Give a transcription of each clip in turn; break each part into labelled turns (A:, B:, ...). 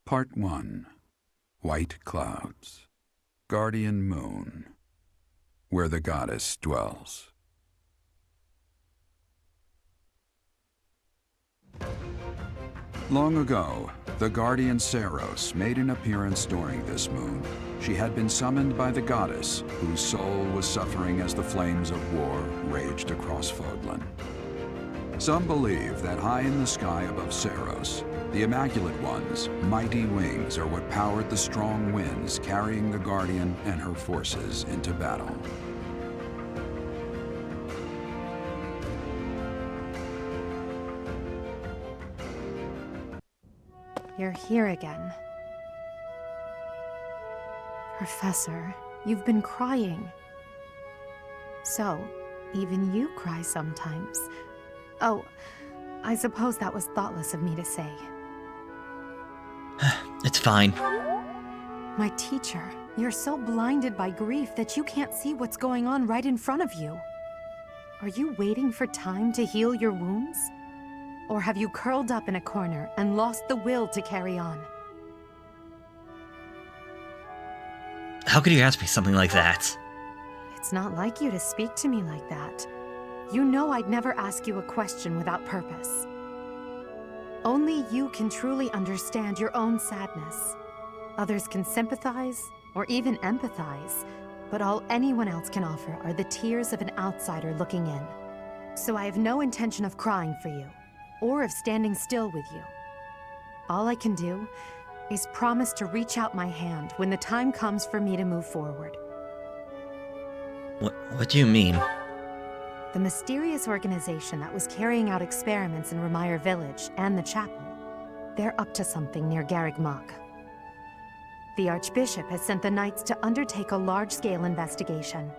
A: Part 1. White Clouds. Guardian Moon. Where the goddess dwells. Long ago, the guardian Saros made an appearance during this moon. She had been summoned by the goddess, whose soul was suffering as the flames of war raged across Fodlan. Some believe that high in the sky above Saros, the Immaculate One's mighty wings are what powered the strong winds carrying the Guardian and her forces into battle.
B: You're here again. Professor, you've been crying. So, even you cry sometimes. Oh, I suppose that was thoughtless of me to say.
C: It's fine.
B: My teacher, you're so blinded by grief that you can't see what's going on right in front of you. Are you waiting for time to heal your wounds? Or have you curled up in a corner and lost the will to carry on?
C: How could you ask me something like that?
B: It's not like you to speak to me like that. You know I'd never ask you a question without purpose. Only you can truly understand your own sadness. Others can sympathize, or even empathize, but all anyone else can offer are the tears of an outsider looking in. So I have no intention of crying for you, or of standing still with you. All I can do is promise to reach out my hand when the time comes for me to move forward.
C: What do you mean?
B: The mysterious organization that was carrying out experiments in Remire Village and the chapel, they're up to something near Garreg Mach. The Archbishop has sent the Knights to undertake a large-scale investigation.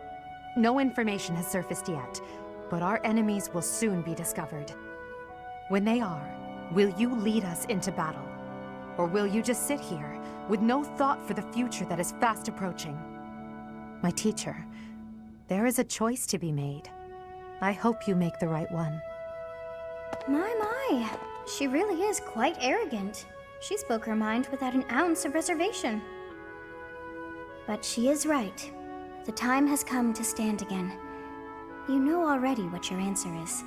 B: No information has surfaced yet, but our enemies will soon be discovered. When they are, will you lead us into battle? Or will you just sit here, with no thought for the future that is fast approaching? My teacher, there is a choice to be made. I hope you make the right one.
D: My. She really is quite arrogant. She spoke her mind without an ounce of reservation. But she is right. The time has come to stand again. You know already what your answer is.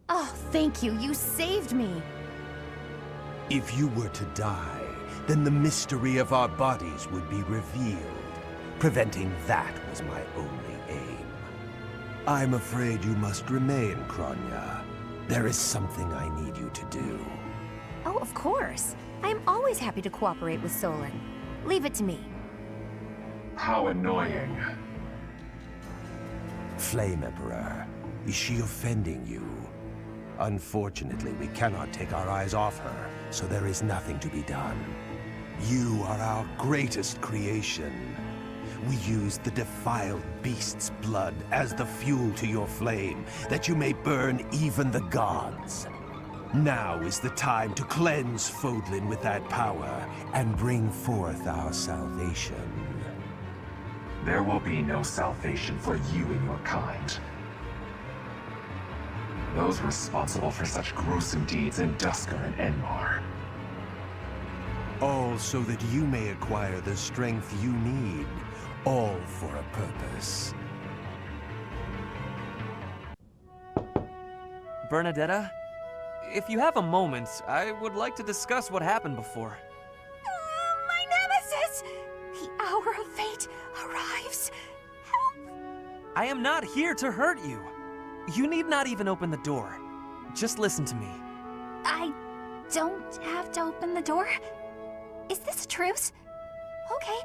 B: Oh, thank you. You saved me.
E: If you were to die, then the mystery of our bodies would be revealed. Preventing that was my only aim. I'm afraid you must remain, Kronya. There is something I need you to do.
B: Oh, of course. I am always happy to cooperate with Solon. Leave it to me.
F: How annoying.
E: Flame Emperor, is she offending you? Unfortunately, we cannot take our eyes off her, so there is nothing to be done. You are our greatest creation. We use the defiled beast's blood as the fuel to your flame, that you may burn even the gods. Now is the time to cleanse Fodlan with that power and bring forth our salvation.
F: There will be no salvation for you and your kind. Those responsible for such gruesome deeds in Dusker and Enmar.
E: All so that you may acquire the strength you need. All for a purpose.
G: Burnadetta? If you have a moment, I would like to discuss what happened before.
B: My nemesis! The hour of fate arrives. Help!
G: I am not here to hurt you. You need not even open the door. Just listen to me.
D: I don't have to open the door? Is this a truce? Okay.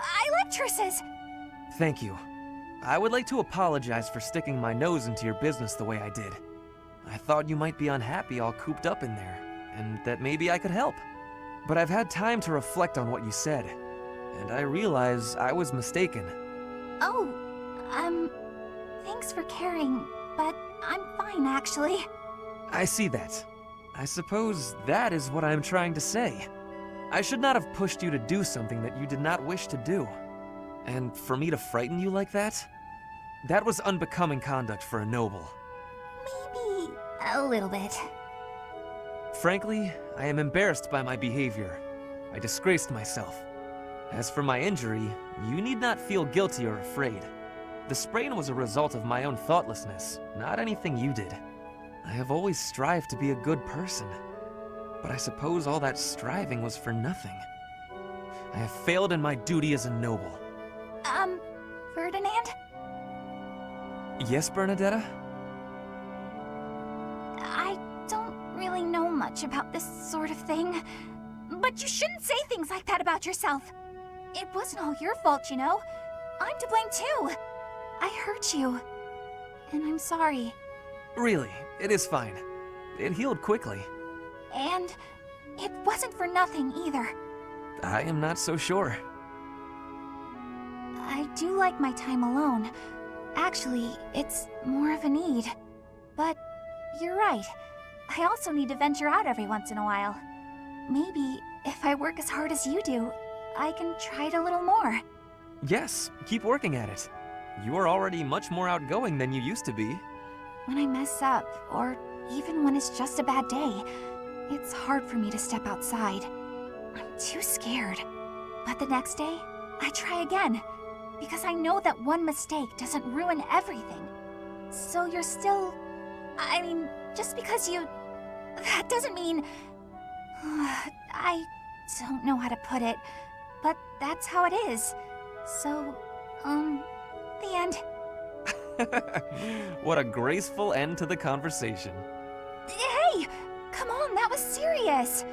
D: I like truces.
G: Thank you. I would like to apologize for sticking my nose into your business the way I did. I thought you might be unhappy all cooped up in there, and that maybe I could help. But I've had time to reflect on what you said, and I realize I was mistaken.
D: Thanks for caring, but I'm fine, actually.
G: I see that. I suppose that is what I'm trying to say. I should not have pushed you to do something that you did not wish to do. And for me to frighten you like that? That was unbecoming conduct for a noble.
D: Maybe a little bit.
G: Frankly, I am embarrassed by my behavior. I disgraced myself. As for my injury, you need not feel guilty or afraid. The sprain was a result of my own thoughtlessness, not anything you did. I have always strived to be a good person, but I suppose all that striving was for nothing. I have failed in my duty as a noble.
H: Ferdinand?
G: Yes, Burnadetta?
H: I don't really know much about this sort of thing, but you shouldn't say things like that about yourself. It wasn't all your fault, you know. I'm to blame too. I hurt you, and I'm sorry.
G: Really, it is fine. It healed quickly.
H: And it wasn't for nothing either.
G: I am not so sure.
H: I do like my time alone. Actually, it's more of a need. But you're right. I also need to venture out every once in a while. Maybe if I work as hard as you do, I can try it a little more.
G: Yes, keep working at it. You are already much more outgoing than you used to be.
H: When I mess up, or even when it's just a bad day, it's hard for me to step outside. I'm too scared. But the next day, I try again, because I know that one mistake doesn't ruin everything. So you're still... I mean, just because you... That doesn't mean... I don't know how to put it, but that's how it is. So, the end.
G: What a graceful end to the conversation.
H: Hey! Come on, that was serious!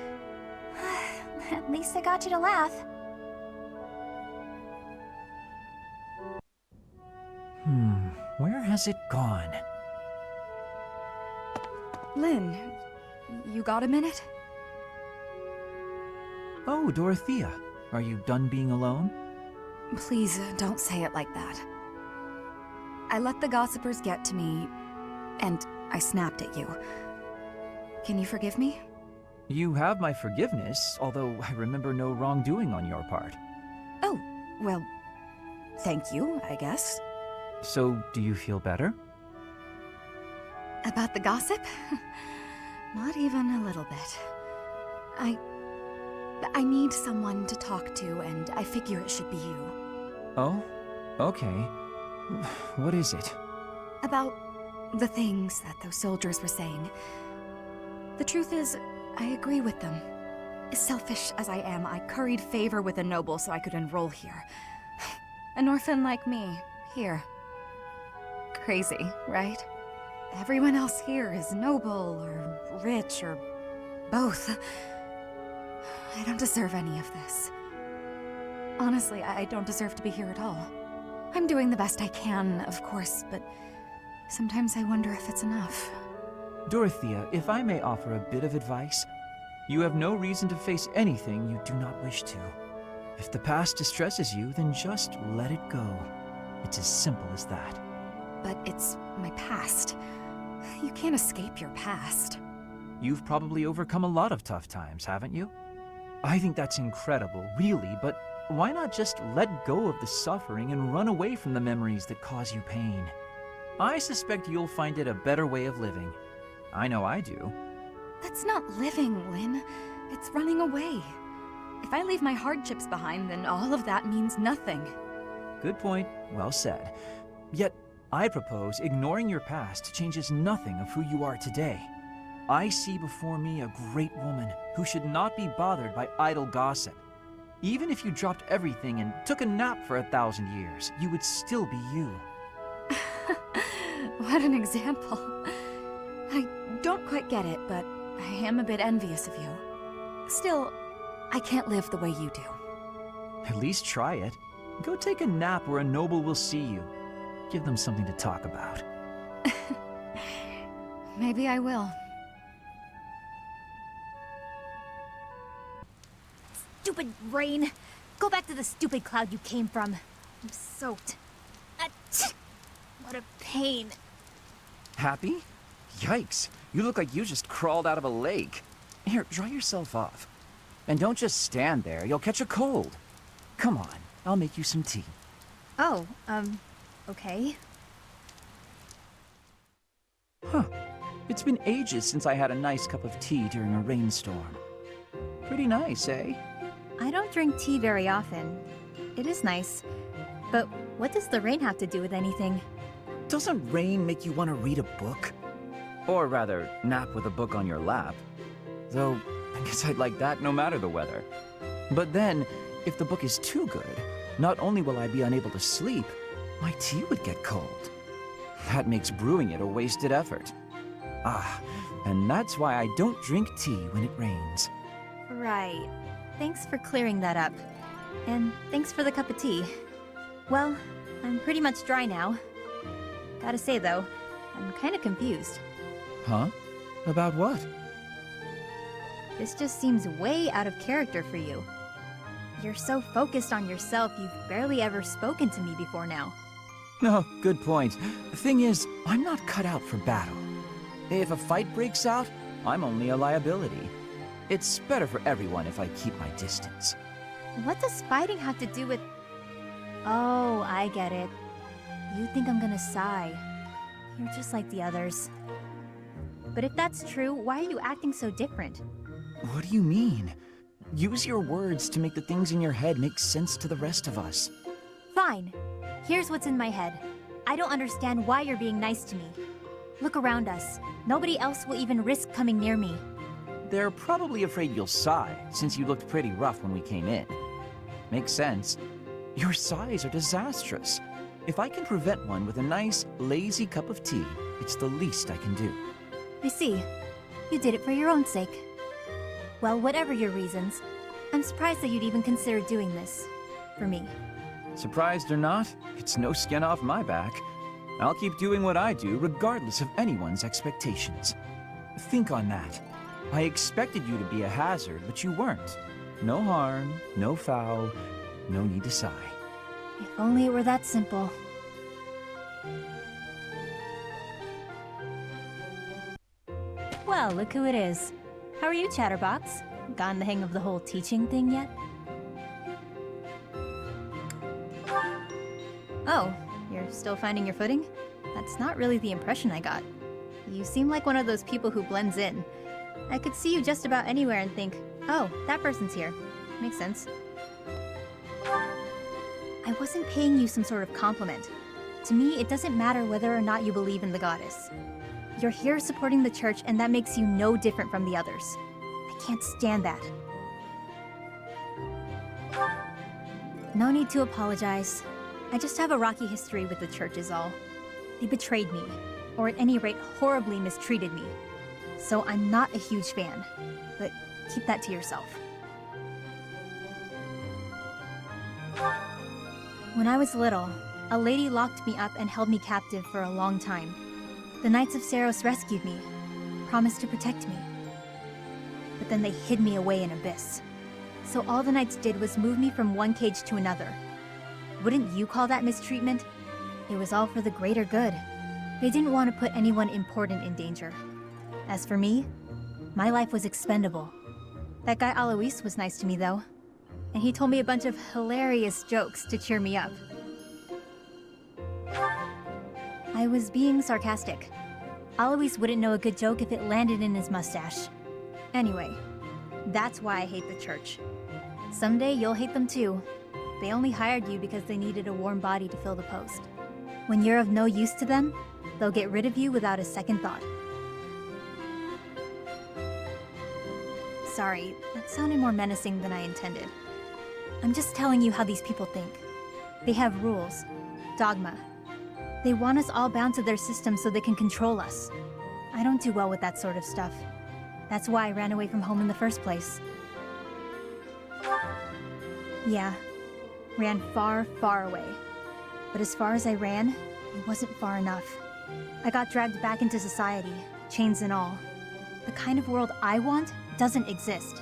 H: At least I got you to laugh.
I: Where has it gone?
J: Lynn, you got a minute?
I: Oh, Dorothea. Are you done being alone?
J: Please, don't say it like that. I let the gossipers get to me, and I snapped at you. Can you forgive me?
I: You have my forgiveness, although I remember no wrongdoing on your part.
J: Oh, well, thank you, I guess.
I: So, do you feel better?
J: About the gossip? Not even a little bit. I need someone to talk to, and I figure it should be you.
I: Oh? Okay. What is it?
J: About the things that those soldiers were saying. The truth is, I agree with them. As selfish as I am, I curried favor with a noble so I could enroll here. An orphan like me, here. Crazy, right? Everyone else here is noble, or rich, or both. I don't deserve any of this. Honestly, I don't deserve to be here at all. I'm doing the best I can, of course, but sometimes I wonder if it's enough.
I: Dorothea, if I may offer a bit of advice, you have no reason to face anything you do not wish to. If the past distresses you, then just let it go. It's as simple as that.
J: But it's my past. You can't escape your past.
I: You've probably overcome a lot of tough times, haven't you? I think that's incredible, really, but why not just let go of the suffering and run away from the memories that cause you pain? I suspect you'll find it a better way of living. I know I do.
J: That's not living, Lynn. It's running away. If I leave my hardships behind, then all of that means nothing.
I: Good point. Well said. Yet, I propose ignoring your past changes nothing of who you are today. I see before me a great woman who should not be bothered by idle gossip. Even if you dropped everything and took a nap for 1,000 years, you would still be you.
J: What an example. I don't quite get it, but I am a bit envious of you. Still, I can't live the way you do.
I: At least try it. Go take a nap where a noble will see you. Give them something to talk about.
J: Maybe I will.
H: Stupid rain! Go back to the stupid cloud you came from. I'm soaked. What a pain.
I: Happy? Yikes. You look like you just crawled out of a lake. Here, dry yourself off. And don't just stand there. You'll catch a cold. Come on, I'll make you some tea.
B: Oh, okay.
I: Huh. It's been ages since I had a nice cup of tea during a rainstorm. Pretty nice, eh?
K: I don't drink tea very often. It is nice. But what does the rain have to do with anything?
I: Doesn't rain make you want to read a book? Or rather, nap with a book on your lap. Though, I guess I'd like that no matter the weather. But then, if the book is too good, not only will I be unable to sleep, my tea would get cold. That makes brewing it a wasted effort. Ah, and that's why I don't drink tea when it rains.
K: Right. Thanks for clearing that up. And thanks for the cup of tea. Well, I'm pretty much dry now. Gotta say though, I'm kinda confused.
I: Huh? About what?
K: This just seems way out of character for you. You're so focused on yourself, you've barely ever spoken to me before now.
I: No, good point. The thing is, I'm not cut out for battle. If a fight breaks out, I'm only a liability. It's better for everyone if I keep my distance.
K: What does fighting have to do with... Oh, I get it. You think I'm gonna sigh. You're just like the others. But if that's true, why are you acting so different?
I: What do you mean? Use your words to make the things in your head make sense to the rest of us.
K: Fine. Here's what's in my head. I don't understand why you're being nice to me. Look around us. Nobody else will even risk coming near me.
I: They're probably afraid you'll sigh, since you looked pretty rough when we came in. Makes sense. Your sighs are disastrous. If I can prevent one with a nice, lazy cup of tea, it's the least I can do.
K: I see. You did it for your own sake. Well, whatever your reasons, I'm surprised that you'd even consider doing this. For me.
I: Surprised or not, it's no skin off my back. I'll keep doing what I do, regardless of anyone's expectations. Think on that. I expected you to be a hazard, but you weren't. No harm, no foul, no need to sigh.
K: If only it were that simple. Well, look who it is. How are you, Chatterbox? Gotten the hang of the whole teaching thing yet? Oh, you're still finding your footing? That's not really the impression I got. You seem like one of those people who blends in. I could see you just about anywhere and think, oh, that person's here. Makes sense. I wasn't paying you some sort of compliment. To me, it doesn't matter whether or not you believe in the goddess. You're here supporting the church, and that makes you no different from the others. I can't stand that. No need to apologize. I just have a rocky history with the church is all. They betrayed me, or at any rate horribly mistreated me. So I'm not a huge fan, but keep that to yourself. When I was little, a lady locked me up and held me captive for a long time. The Knights of Seiros rescued me, promised to protect me. But then they hid me away in Abyss. So all the Knights did was move me from one cage to another. Wouldn't you call that mistreatment? It was all for the greater good. They didn't want to put anyone important in danger. As for me, my life was expendable. That guy Alois was nice to me though. And he told me a bunch of hilarious jokes to cheer me up. I was being sarcastic. Alois wouldn't know a good joke if it landed in his mustache. Anyway, that's why I hate the church. Someday you'll hate them too. They only hired you because they needed a warm body to fill the post. When you're of no use to them, they'll get rid of you without a second thought. Sorry, that sounded more menacing than I intended. I'm just telling you how these people think. They have rules, dogma. They want us all bound to their system so they can control us. I don't do well with that sort of stuff. That's why I ran away from home in the first place. Yeah, ran far, far away. But as far as I ran, it wasn't far enough. I got dragged back into society, chains and all. The kind of world I want doesn't exist.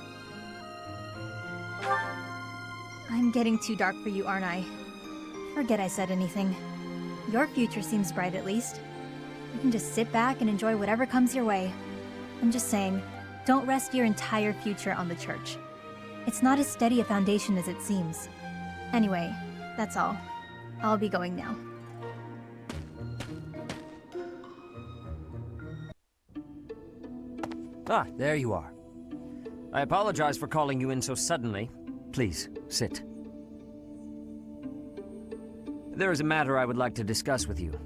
K: I'm getting too dark for you, aren't I? Forget I said anything. Your future seems bright at least. You can just sit back and enjoy whatever comes your way. I'm just saying, don't rest your entire future on the church. It's not as steady a foundation as it seems. Anyway, that's all. I'll be going now.
L: Ah, there you are. I apologize for calling you in so suddenly. Please, sit. There is a matter I would like to discuss with you.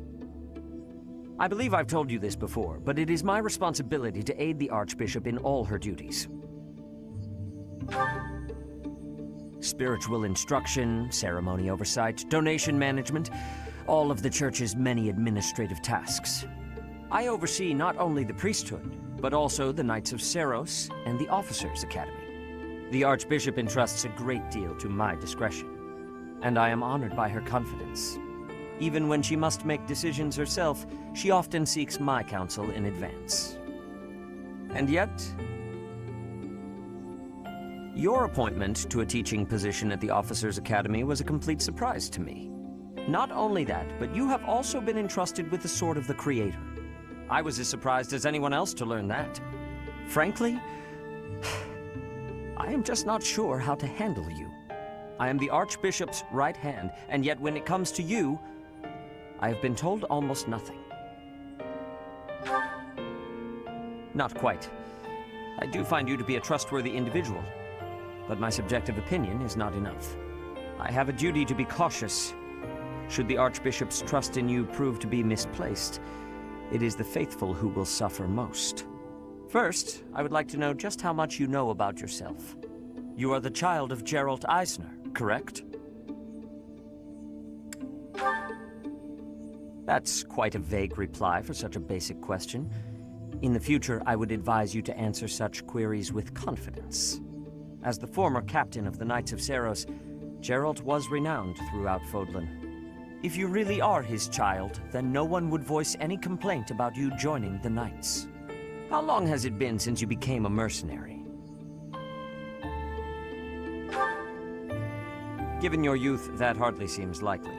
L: I believe I've told you this before, but it is my responsibility to aid the Archbishop in all her duties. Spiritual instruction, ceremony oversight, donation management, all of the Church's many administrative tasks. I oversee not only the priesthood, but also the Knights of Seiros and the Officers' Academy. The Archbishop entrusts a great deal to my discretion, and I am honored by her confidence. Even when she must make decisions herself, she often seeks my counsel in advance. And yet, your appointment to a teaching position at the Officers' Academy was a complete surprise to me. Not only that, but you have also been entrusted with the Sword of the Creator. I was as surprised as anyone else to learn that. Frankly, I am just not sure how to handle you. I am the Archbishop's right hand, and yet when it comes to you, I have been told almost nothing. Not quite. I do find you to be a trustworthy individual, but my subjective opinion is not enough. I have a duty to be cautious. Should the Archbishop's trust in you prove to be misplaced, it is the faithful who will suffer most. First, I would like to know just how much you know about yourself. You are the child of Jeralt Eisner, correct? That's quite a vague reply for such a basic question. In the future, I would advise you to answer such queries with confidence. As the former captain of the Knights of Seiros, Jeralt was renowned throughout Fodlan. If you really are his child, then no one would voice any complaint about you joining the Knights. How long has it been since you became a mercenary? Given your youth, that hardly seems likely.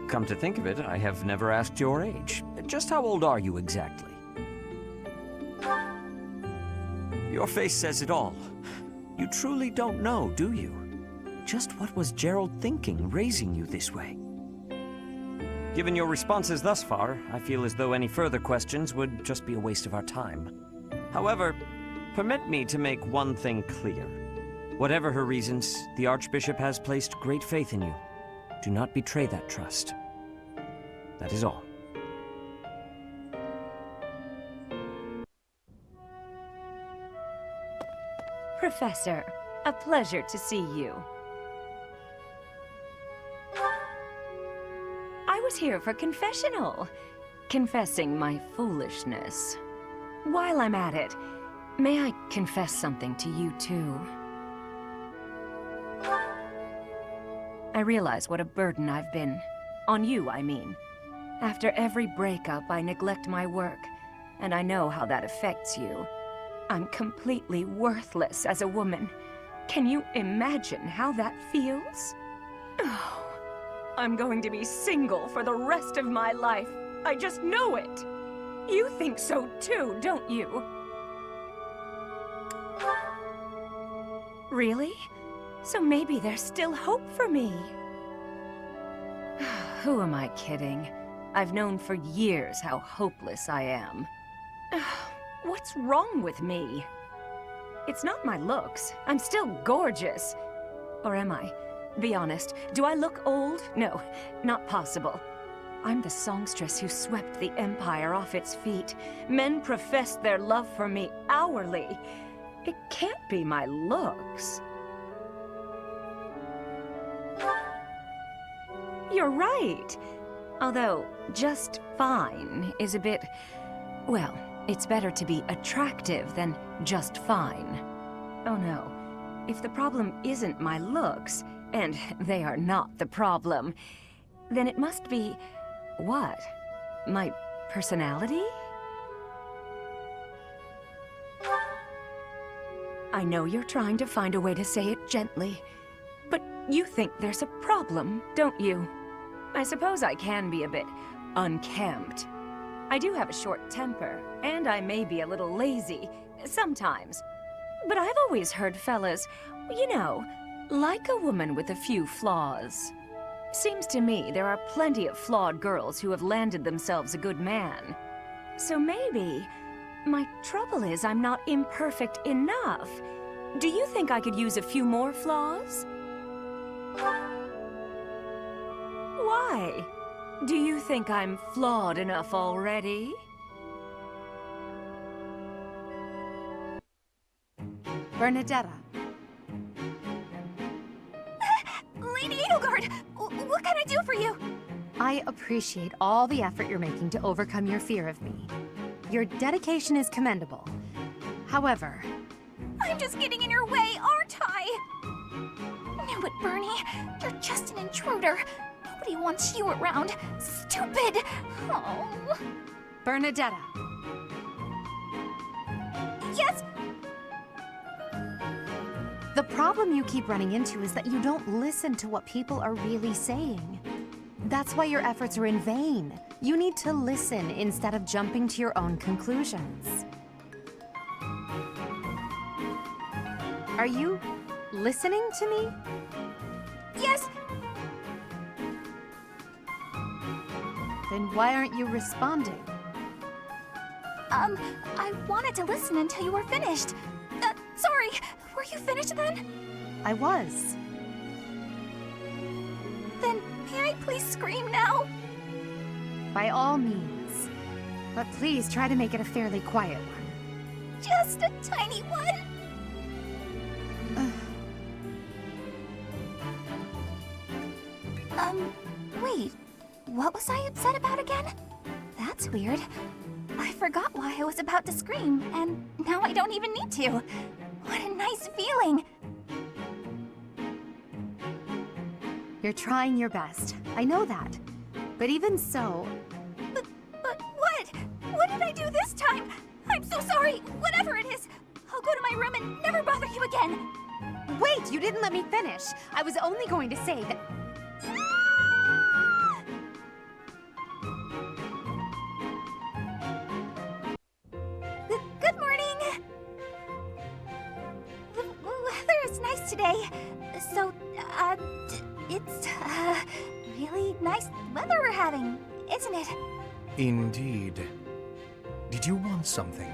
L: Come to think of it, I have never asked your age. Just how old are you exactly? Your face says it all. You truly don't know, do you? Just what was Jeralt thinking, raising you this way? Given your responses thus far, I feel as though any further questions would just be a waste of our time. However, permit me to make one thing clear. Whatever her reasons, the Archbishop has placed great faith in you. Do not betray that trust. That is all.
M: Professor, a pleasure to see you. I was here for confessional, confessing my foolishness. While I'm at it, may I confess something to you too? I realize what a burden I've been. On you, I mean. After every breakup, I neglect my work, and I know how that affects you. I'm completely worthless as a woman. Can you imagine how that feels? Oh, I'm going to be single for the rest of my life. I just know it. You think so too, don't you? Really? So maybe there's still hope for me. Who am I kidding? I've known for years how hopeless I am. What's wrong with me? It's not my looks. I'm still gorgeous. Or am I? Be honest, do I look old? No, not possible. I'm the songstress who swept the Empire off its feet. Men professed their love for me hourly. It can't be my looks. You're right. Although, just fine is a bit... well, it's better to be attractive than just fine. Oh no. If the problem isn't my looks, and they are not the problem, then it must be... what? My personality? I know you're trying to find a way to say it gently, but you think there's a problem, don't you? I suppose I can be a bit unkempt. I do have a short temper, and I may be a little lazy, sometimes. But I've always heard fellas, you know, like a woman with a few flaws. Seems to me there are plenty of flawed girls who have landed themselves a good man. So maybe My trouble is I'm not imperfect enough. Do you think I could use a few more flaws? Why? Do you think I'm flawed enough already?
B: Burnadetta.
H: Lady Edelgard, what can I do for you?
B: I appreciate all the effort you're making to overcome your fear of me. Your dedication is commendable. However...
H: I'm just getting in your way, aren't I? Knew it, Bernie. You're just an intruder. Nobody wants you around. Stupid! Oh...
B: Burnadetta.
H: Yes?
B: The problem you keep running into is that you don't listen to what people are really saying. That's why your efforts are in vain. You need to listen instead of jumping to your own conclusions. Are you listening to me?
H: Yes!
B: Then why aren't you responding?
H: I wanted to listen until you were finished. Sorry, were you finished then?
B: I was.
H: Then may I please scream now?
B: By all means. But please try to make it a fairly quiet one.
H: Just a tiny one? Wait. What was I upset about again? That's weird. I forgot why I was about to scream, and now I don't even need to. What a nice feeling!
B: You're trying your best. I know that. But even so...
H: But what? What did I do this time? I'm so sorry. Whatever it is, I'll go to my room and never bother you again.
B: Wait, you didn't let me finish. I was only going to say that...
H: Good morning. The weather is nice today. So, it's, really nice weather we're having, isn't it?
N: Indeed. Did you want something?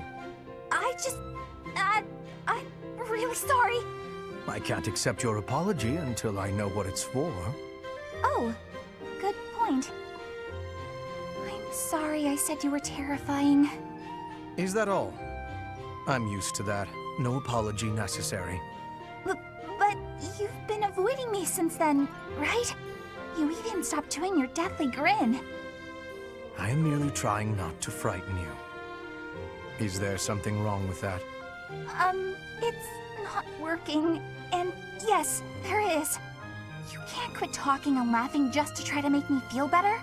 H: I'm really sorry.
N: I can't accept your apology until I know what it's for.
H: Oh, good point. I'm sorry I said you were terrifying.
N: Is that all? I'm used to that. No apology necessary.
H: But you've been avoiding me since then, right? You even stopped doing your deathly grin.
N: I am merely trying not to frighten you. Is there something wrong with that?
H: It's not working. And yes, there is. You can't quit talking and laughing just to try to make me feel better.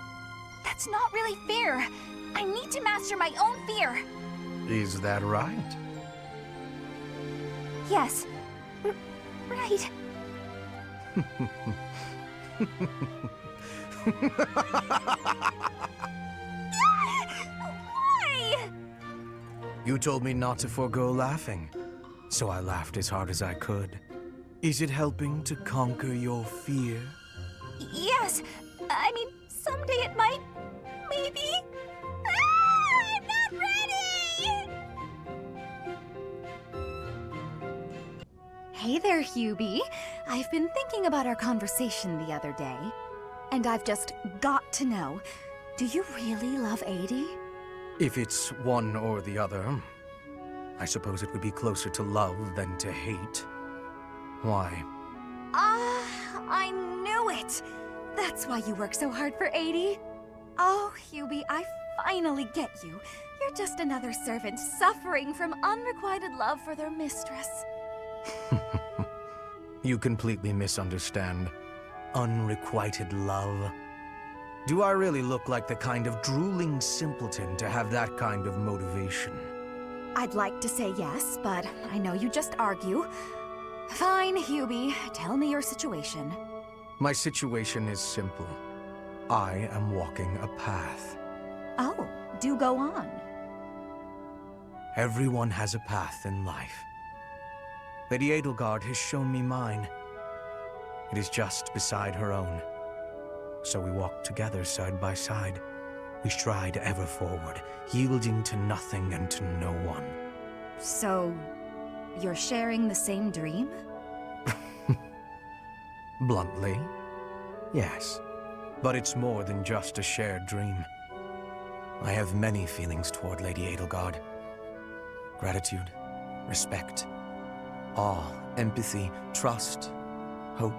H: That's not really fair. I need to master my own fear.
N: Is that right?
H: Yes. Right. Why?
N: You told me not to forego laughing, so I laughed as hard as I could. Is it helping to conquer your fear?
H: Yes. I mean, someday it might. Maybe. I'm not ready!
J: Hey there, Hubie. I've been thinking about our conversation the other day, and I've just got to know, do you really love Adie?
N: If it's one or the other, I suppose it would be closer to love than to hate. Why?
J: I knew it! That's why you work so hard for Adie. Oh, Hubie, I finally get you. You're just another servant suffering from unrequited love for their mistress.
N: You completely misunderstand. Unrequited love. Do I really look like the kind of drooling simpleton to have that kind of motivation?
J: I'd like to say yes, but I know you just argue. Fine, Hubie. Tell me your situation.
N: My situation is simple. I am walking a path.
J: Oh, do go on.
N: Everyone has a path in life. Lady Edelgard has shown me mine. It is just beside her own. So we walk together side by side. We stride ever forward, yielding to nothing and to no one.
J: So, you're sharing the same dream?
N: Bluntly, yes. But it's more than just a shared dream. I have many feelings toward Lady Edelgard. Gratitude, respect, awe, empathy, trust, hope.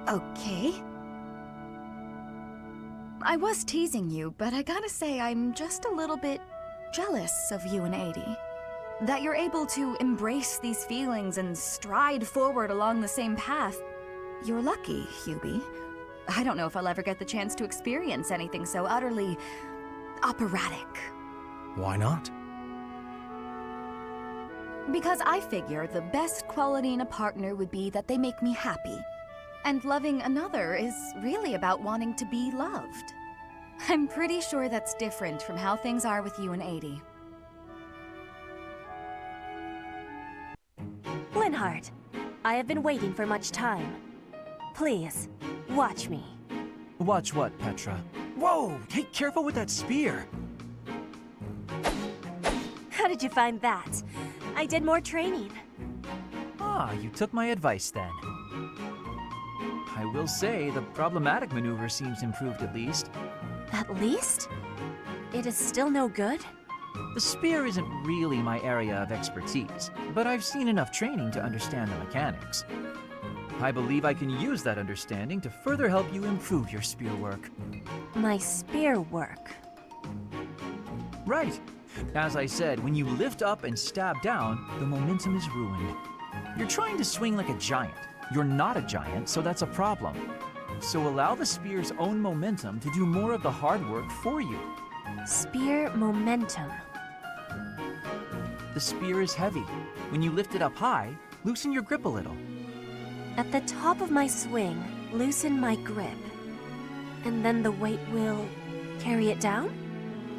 J: Okay. I was teasing you, but I gotta say I'm just a little bit jealous of you and Adi. That you're able to embrace these feelings and stride forward along the same path. You're lucky, Hubie. I don't know if I'll ever get the chance to experience anything so utterly operatic.
N: Why not?
J: Because I figure the best quality in a partner would be that they make me happy. And loving another is really about wanting to be loved. I'm pretty sure that's different from how things are with you and Adi.
O: Linhardt, I have been waiting for much time. Please, watch me.
I: Watch what, Petra? Whoa! Hey, careful with that spear!
O: How did you find that? I did more training.
I: Ah, you took my advice then. I will say, the problematic maneuver seems improved at least.
O: At least? It is still no good?
I: The spear isn't really my area of expertise, but I've seen enough training to understand the mechanics. I believe I can use that understanding to further help you improve your spear work.
O: My spear work?
I: Right. As I said, when you lift up and stab down, the momentum is ruined. You're trying to swing like a giant. You're not a giant, so that's a problem. So allow the spear's own momentum to do more of the hard work for you.
O: Spear momentum.
I: The spear is heavy. When you lift it up high, loosen your grip a little.
O: At the top of my swing, loosen my grip. And then the weight will carry it down?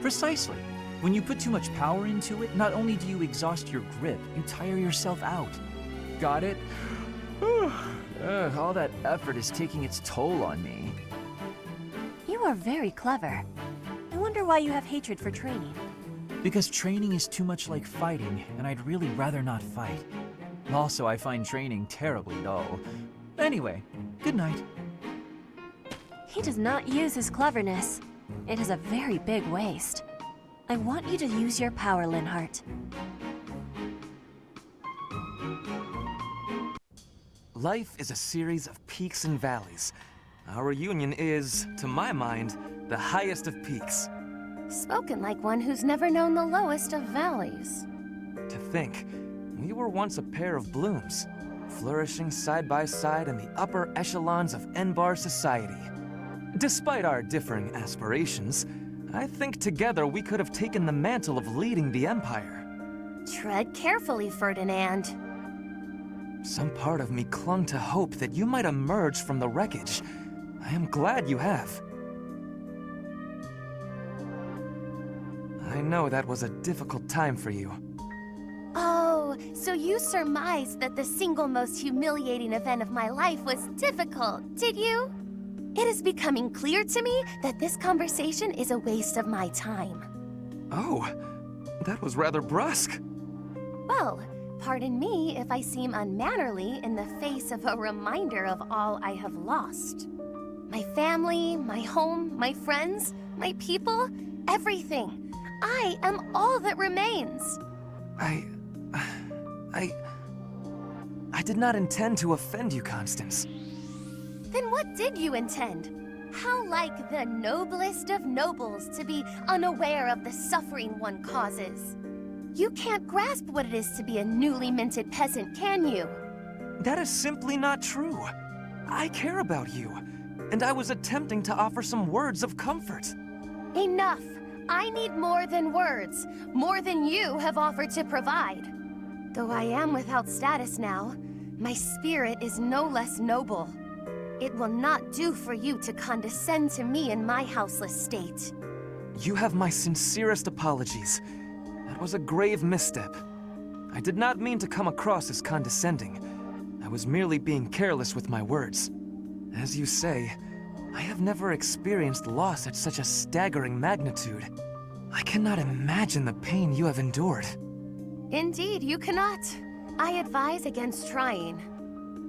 I: Precisely. When you put too much power into it, not only do you exhaust your grip, you tire yourself out. Got it? All that effort is taking its toll on me.
O: You are very clever. I wonder why you have hatred for training.
I: Because training is too much like fighting, and I'd really rather not fight. Also, I find training terribly dull. Anyway, good night.
O: He does not use his cleverness. It is a very big waste. I want you to use your power, Linhardt.
G: Life is a series of peaks and valleys. Our reunion is, to my mind, the highest of peaks.
D: Spoken like one who's never known the lowest of valleys.
G: To think, we were once a pair of blooms, flourishing side by side in the upper echelons of Enbar society. Despite our differing aspirations, I think together we could have taken the mantle of leading the Empire.
D: Tread carefully, Ferdinand.
G: Some part of me clung to hope that you might emerge from the wreckage. I am glad you have. I know that was a difficult time for you.
D: Oh, so you surmised that the single most humiliating event of my life was difficult, did you? It is becoming clear to me that this conversation is a waste of my time.
G: Oh, that was rather brusque.
D: Well, pardon me if I seem unmannerly in the face of a reminder of all I have lost. My family, my home, my friends, my people, everything. I am all that remains.
G: I did not intend to offend you, Constance.
D: Then what did you intend? How like the noblest of nobles to be unaware of the suffering one causes. You can't grasp what it is to be a newly minted peasant, can you?
G: That is simply not true. I care about you, and I was attempting to offer some words of comfort.
D: Enough! I need more than words, more than you have offered to provide. Though I am without status now, my spirit is no less noble. It will not do for you to condescend to me in my houseless state.
G: You have my sincerest apologies. That was a grave misstep. I did not mean to come across as condescending. I was merely being careless with my words. As you say, I have never experienced loss at such a staggering magnitude. I cannot imagine the pain you have endured.
B: Indeed, you cannot. I advise against trying.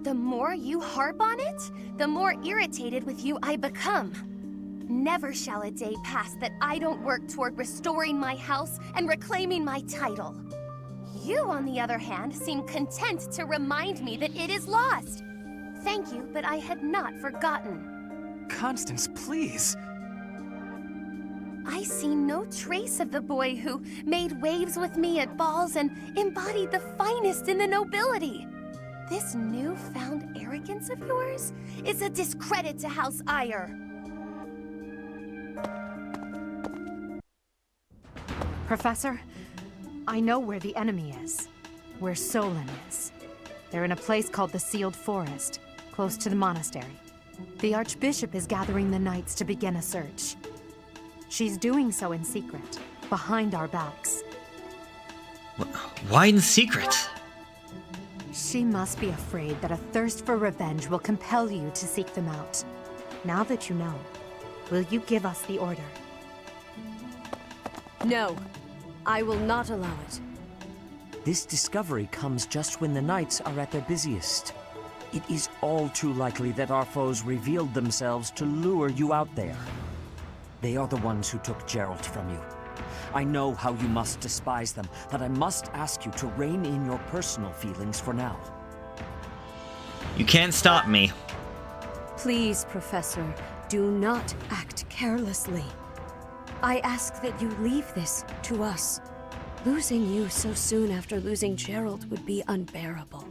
B: The more you harp on it, the more irritated with you I become. Never shall a day pass that I don't work toward restoring my house and reclaiming my title. You, on the other hand, seem content to remind me that it is lost. Thank you, but I had not forgotten.
G: Constance, please.
B: I see no trace of the boy who made waves with me at balls and embodied the finest in the nobility. This newfound arrogance of yours is a discredit to House Ire. Professor, I know where the enemy is. Where Solon is. They're in a place called the Sealed Forest, close to the monastery. The Archbishop is gathering the knights to begin a search. She's doing so in secret, behind our backs.
C: Why in secret?
B: She must be afraid that a thirst for revenge will compel you to seek them out. Now that you know, will you give us the order?
M: No, I will not allow it.
L: This discovery comes just when the knights are at their busiest. It is all too likely that our foes revealed themselves to lure you out there. They are the ones who took Jeralt from you. I know how you must despise them, but I must ask you to rein in your personal feelings for now.
C: You can't stop me.
M: Please, Professor, do not act carelessly. I ask that you leave this to us. Losing you so soon after losing Jeralt would be unbearable.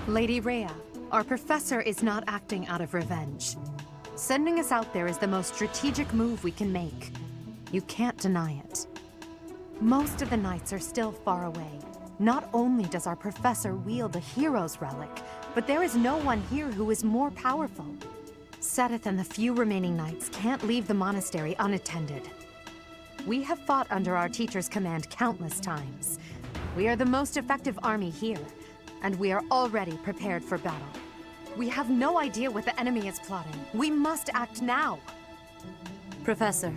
B: Lady Rhea, our professor is not acting out of revenge. Sending us out there is the most strategic move we can make. You can't deny it. Most of the knights are still far away. Not only does our professor wield a hero's relic, but there is no one here who is more powerful. Seteth and the few remaining knights can't leave the monastery unattended. We have fought under our teacher's command countless times. We are the most effective army here, and we are already prepared for battle. We have no idea what the enemy is plotting. We must act now.
M: Professor,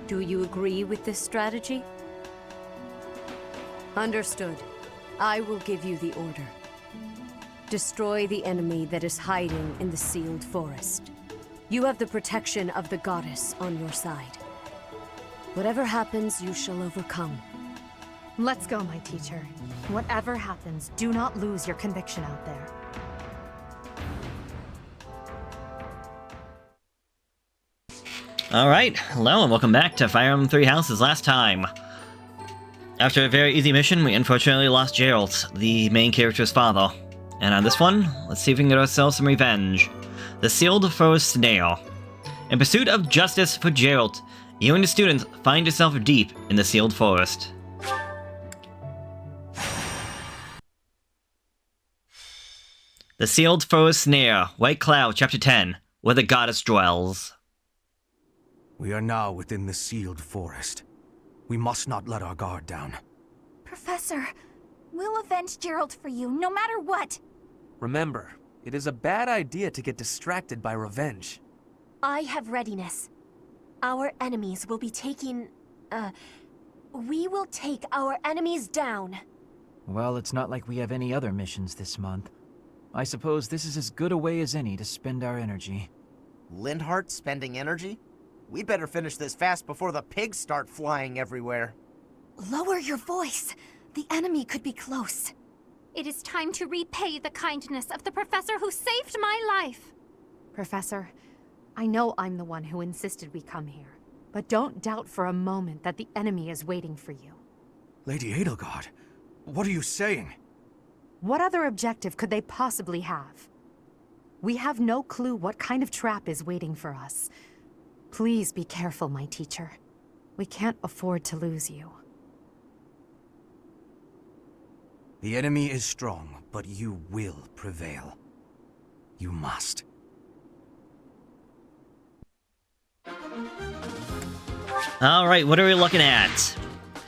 M: do you agree with this strategy? Understood. I will give you the order. Destroy the enemy that is hiding in the Sealed Forest. You have the protection of the goddess on your side. Whatever happens, you shall overcome.
B: Let's go, my teacher. Whatever happens, do not lose your conviction out there.
C: Alright, hello and welcome back to Fire Emblem Three Houses. Last time, after a very easy mission, we unfortunately lost Jeralt, the main character's father. And on this one, let's see if we can get ourselves some revenge. The Sealed Forest Snare. In pursuit of justice for Jeralt, you and the students find yourself deep in the Sealed Forest. The Sealed Forest Snare, White Cloud, Chapter 10, where the goddess dwells.
N: We are now within the Sealed Forest. We must not let our guard down.
H: Professor, we'll avenge Jeralt for you, no matter what.
G: Remember, it is a bad idea to get distracted by revenge.
O: I have readiness. Our enemies will be taking... we will take our enemies down.
I: Well, it's not like we have any other missions this month. I suppose this is as good a way as any to spend our energy.
P: Lindhart spending energy? We'd better finish this fast before the pigs start flying everywhere.
J: Lower your voice. The enemy could be close.
K: It is time to repay the kindness of the professor who saved my life.
B: Professor, I know I'm the one who insisted we come here, but don't doubt for a moment that the enemy is waiting for you.
N: Lady Edelgard, what are you saying?
B: What other objective could they possibly have? We have no clue what kind of trap is waiting for us. Please be careful, my teacher. We can't afford to lose you.
N: The enemy is strong, but you will prevail. You must.
C: Alright, what are we looking at?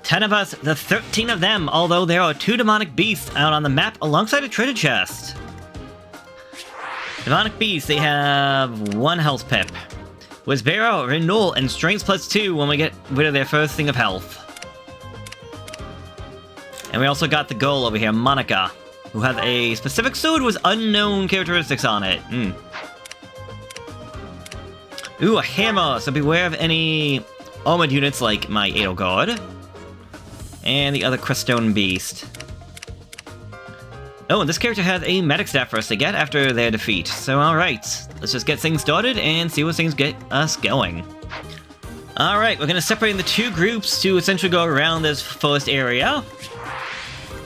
C: 10 of us, the 13 of them, although there are 2 demonic beasts out on the map alongside a treasure chest. Demonic Beasts, they have 1 health pip. Whisbero, Renewal, and Strength +2 when we get rid of their first thing of health. And we also got the goal over here, Monica, who has a specific sword with unknown characteristics on it. Ooh, a hammer, so beware of any armored units like my Edelgard. And the other Crestone Beast. Oh, and this character has a medic staff for us to get after their defeat. So alright, let's just get things started and see what things get us going. Alright, we're gonna separate the 2 groups to essentially go around this first area.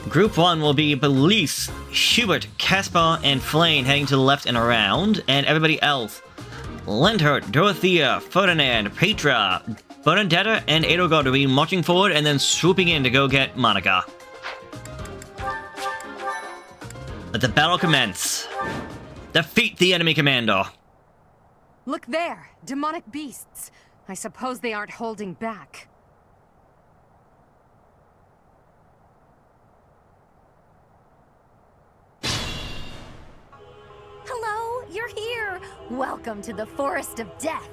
C: Group 1 will be Byleth, Hubert, Caspar, and Flame heading to the left and around, and everybody else, Lindhart, Dorothea, Ferdinand, Petra, Burnadetta, and Edelgard will be marching forward and then swooping in to go get Monica. Let the battle commence. Defeat the enemy commander.
B: Look there! Demonic beasts! I suppose they aren't holding back.
Q: Hello, you're here! Welcome to the Forest of Death!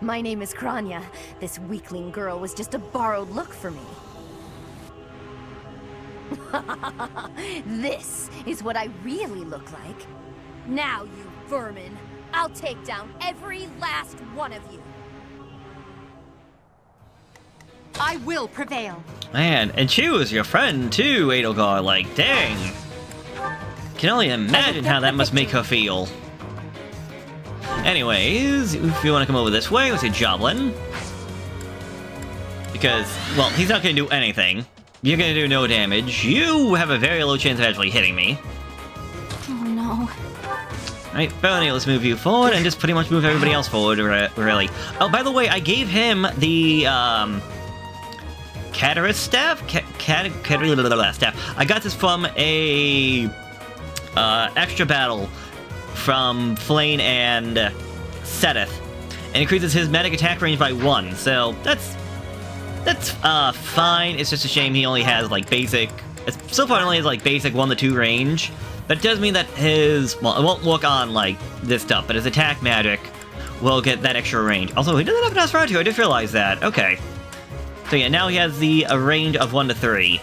Q: My name is Kranya. This weakling girl was just a borrowed look for me. This is what I really look like. Now, you vermin, I'll take down every last one of you.
B: I will prevail.
C: Man, and she was your friend too, Edelgard, like, dang. Can only imagine how that must make her feel. Anyways, if you want to come over this way with your Joblin. Because, well, he's not going to do anything. You're going to do no damage. You have a very low chance of actually hitting me.
H: Oh no.
C: Alright, Bernie, let's move you forward and just pretty much move everybody else forward, really. Oh, by the way, I gave him the, Catarist staff? Staff. I got this from a, extra battle from Flame and Seteth. And increases his medic attack range by 1, so that's fine. It's just a shame he only has, like, basic... So far, he only has, like, basic 1 to 2 range. But it does mean that his... Well, it won't work on, like, this stuff, but his attack magic will get that extra range. Also, he doesn't have an Nosferatu, I just realized that. Okay. So yeah, now he has the range of 1 to 3.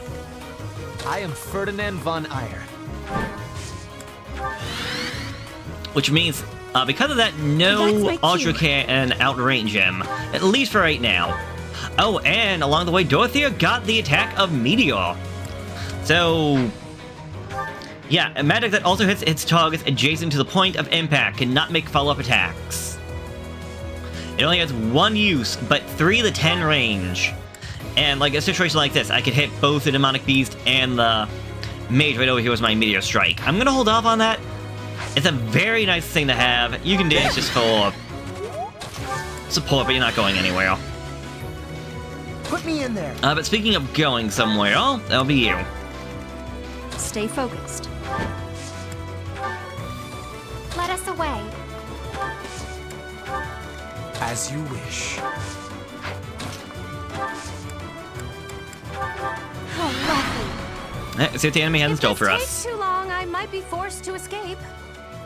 G: I am Ferdinand von Eyre.
C: Which means, because of that, no Ultra can outrange him. At least for right now. Oh, and along the way, Dorothea got the attack of Meteor. So, yeah, a magic that also hits its targets adjacent to the point of impact cannot make follow-up attacks. It only has 1 use, but 3 to 10 range. And like a situation like this, I could hit both the Demonic Beast and the Mage right over here with my Meteor Strike. I'm gonna hold off on that. It's a very nice thing to have. You can do it just for support, but you're not going anywhere.
P: Put me in there.
C: But speaking of going somewhere, that'll be you.
Q: Stay focused.
H: Let us away.
E: As you wish.
Q: Oh,
C: Let's see what the enemy has in store for
Q: If
C: us.
Q: this takes too long, I might be forced to escape.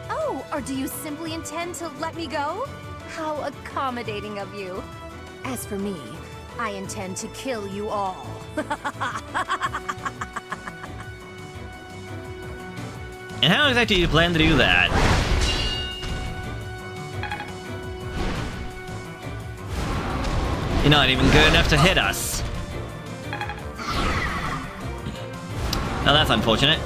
Q: Oh, or do you simply intend to let me go? How accommodating of you. As for me, I intend to kill you all.
C: And how exactly do you plan to do that? You're not even good enough to hit us. Now that's unfortunate.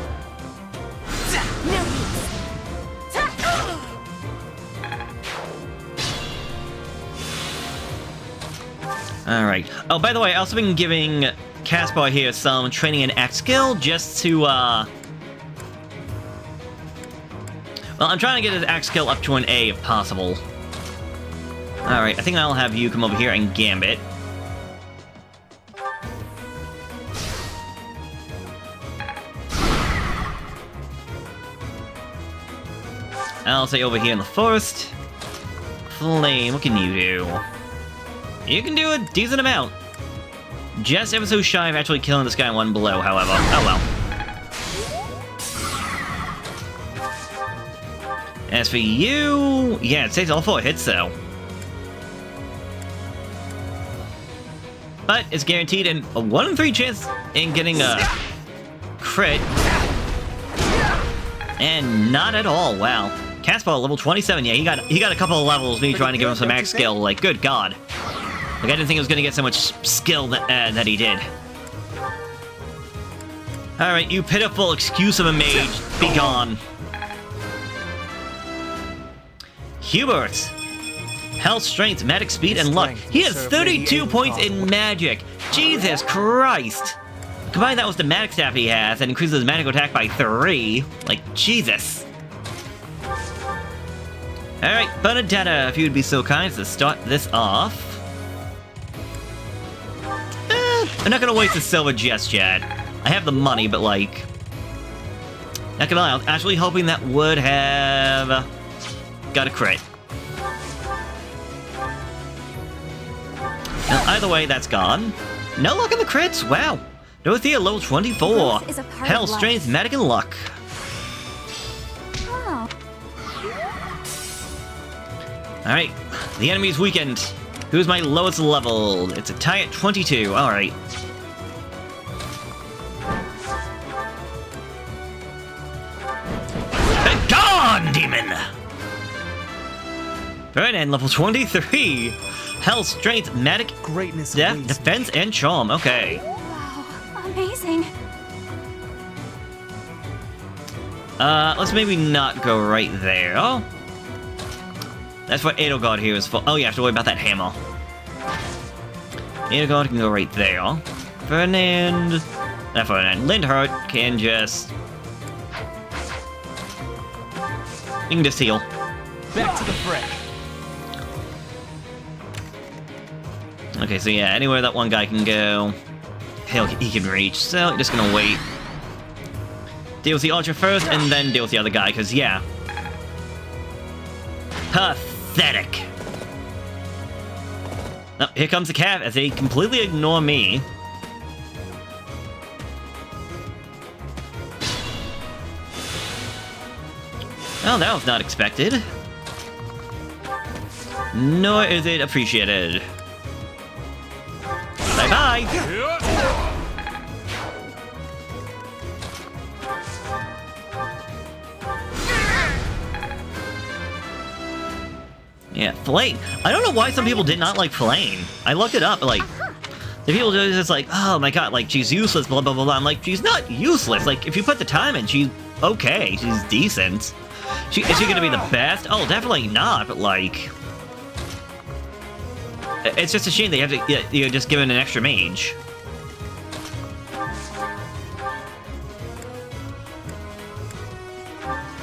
C: Alright. Oh, by the way, I've also been giving Caspar here some training in axe skill just to, well, I'm trying to get his axe skill up to an A if possible. Alright, I think I'll have you come over here and gambit. I'll say over here in the forest. Flame, what can you do? You can do a decent amount. Just ever so shy of actually killing this guy one below, however. Oh well. As for you, yeah, it takes all 4 hits though. But it's guaranteed in a 1 in 3 chance in getting a crit. And not at all, wow. Castball level 27, yeah, he got a couple of levels, me trying to give him some max skill, like, good god. Like, I didn't think he was gonna get so much skill that he did. Alright, you pitiful excuse of a mage, be gone. Hubert. Health, strength, magic, speed, and luck. He has 32 points in magic. Jesus Christ. Combine that with the magic staff he has, that increases his magic attack by 3. Like, Jesus. Alright, Burnadetta, if you would be so kind as to start this off. I'm not gonna waste the silver just yet. I have the money, but like... Not gonna lie, I was actually hoping that would have... got a crit. Now, either way, that's gone. No luck in the crits, wow. Dorothea, level 24. Health, strength, magic, and luck.
H: Oh.
C: Alright, the enemy's weakened. Who's my lowest level? It's a tie at 22, alright. Be gone, demon! Ferdinand, level 23. Health, strength, magic,
G: greatness,
C: death, defense, and charm. Okay.
H: Wow, amazing.
C: Let's maybe not go right there. That's what Edelgard here is for. Oh, yeah, I have to worry about that hammer. Edelgard can go right there. Not Ferdinand. Lindhart can just... You can just heal.
G: Back to the fray.
C: Okay, so yeah, anywhere that one guy can go, he can reach. So, I'm just gonna wait. Deal with the archer first, and then deal with the other guy, because, yeah. Pathetic. Oh, here comes the cat, as they completely ignore me. Oh, that was not expected. Nor is it appreciated. Bye-bye! Yeah, Flame. I don't know why some people did not like Flame. I looked it up, like... The people just like, oh my god, like, she's useless, blah, blah, blah, blah. I'm like, she's not useless. Like, if you put the time in, she's okay. She's decent. Is she gonna be the best? Oh, definitely not, but like... It's just a shame that you have to, you're just given an extra mage.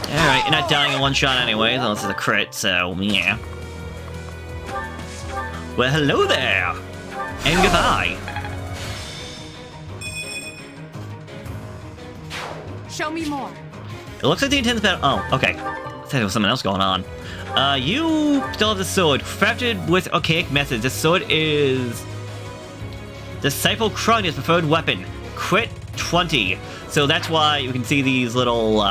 C: Alright, you're not dying in one shot anyway, unless it's a crit, so yeah. Well, hello there! And goodbye!
Q: Show me more.
C: It looks like the intense battle. Oh, okay. I thought there was something else going on. You still have the sword. Crafted with archaic methods. This sword is... Disciple Cronius preferred weapon. Crit 20. So that's why you can see these little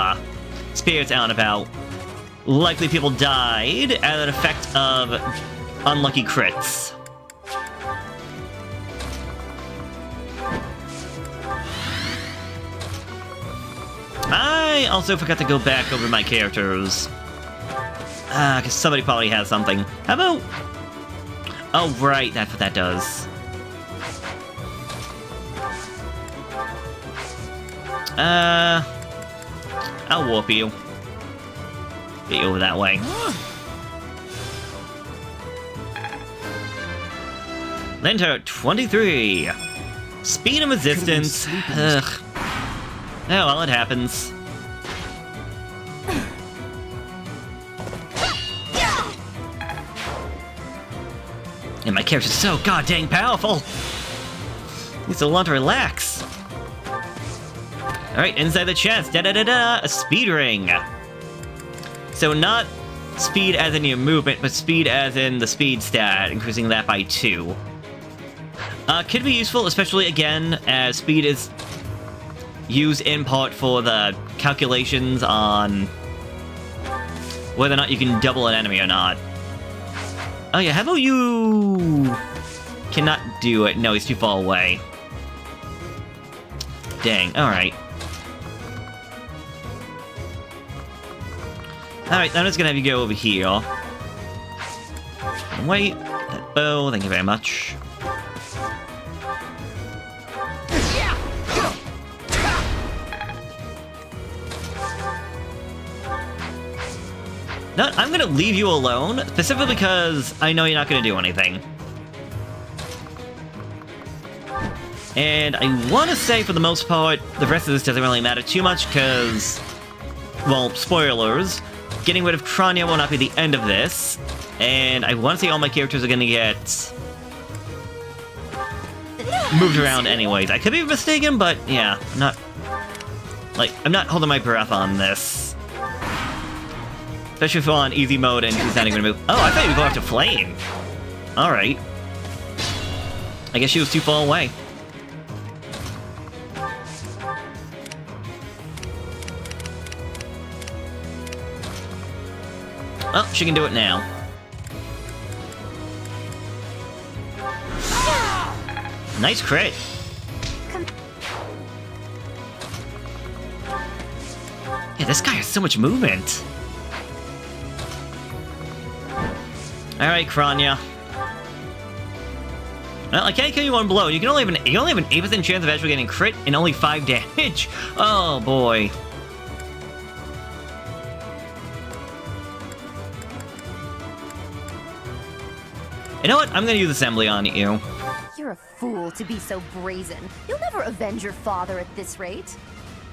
C: spirits out and about. Likely people died as an effect of unlucky crits. I also forgot to go back over my characters. Because somebody probably has something. How about... Oh, right, that's what that does. I'll warp you. Get you over that way. Linhart, 23. Speed and resistance. Ugh. Oh, well, it happens. And my character's so goddamn powerful! Needs to learn to relax. Alright, inside the chest, a speed ring. So not speed as in your movement, but speed as in the speed stat, increasing that by 2. Could be useful, especially again, as speed is used in part for the calculations on whether or not you can double an enemy or not. Oh yeah, how about you... Cannot do it. No, he's too far away. Dang, alright. Alright, I'm just gonna have you go over here. Wait, that bow, thank you very much. No, I'm gonna leave you alone, specifically because I know you're not gonna do anything. And I want to say, for the most part, the rest of this doesn't really matter too much, because, well, spoilers, getting rid of Kronya will not be the end of this, and I want to say all my characters are going to get moved around anyways. I could be mistaken, but yeah, I'm not holding my breath on this. Especially if we're on easy mode and she's not even going to move. Oh, I thought you would go after Flame. Alright. I guess she was too far away. Well, she can do it now. Nice crit. Yeah, this guy has so much movement. Alright, Kronya. Well, I can't kill you one blow. You only have an 8% chance of actually getting crit and only 5 damage. Oh boy. You know what? I'm gonna use Assembly on you.
Q: You're a fool to be so brazen. You'll never avenge your father at this rate.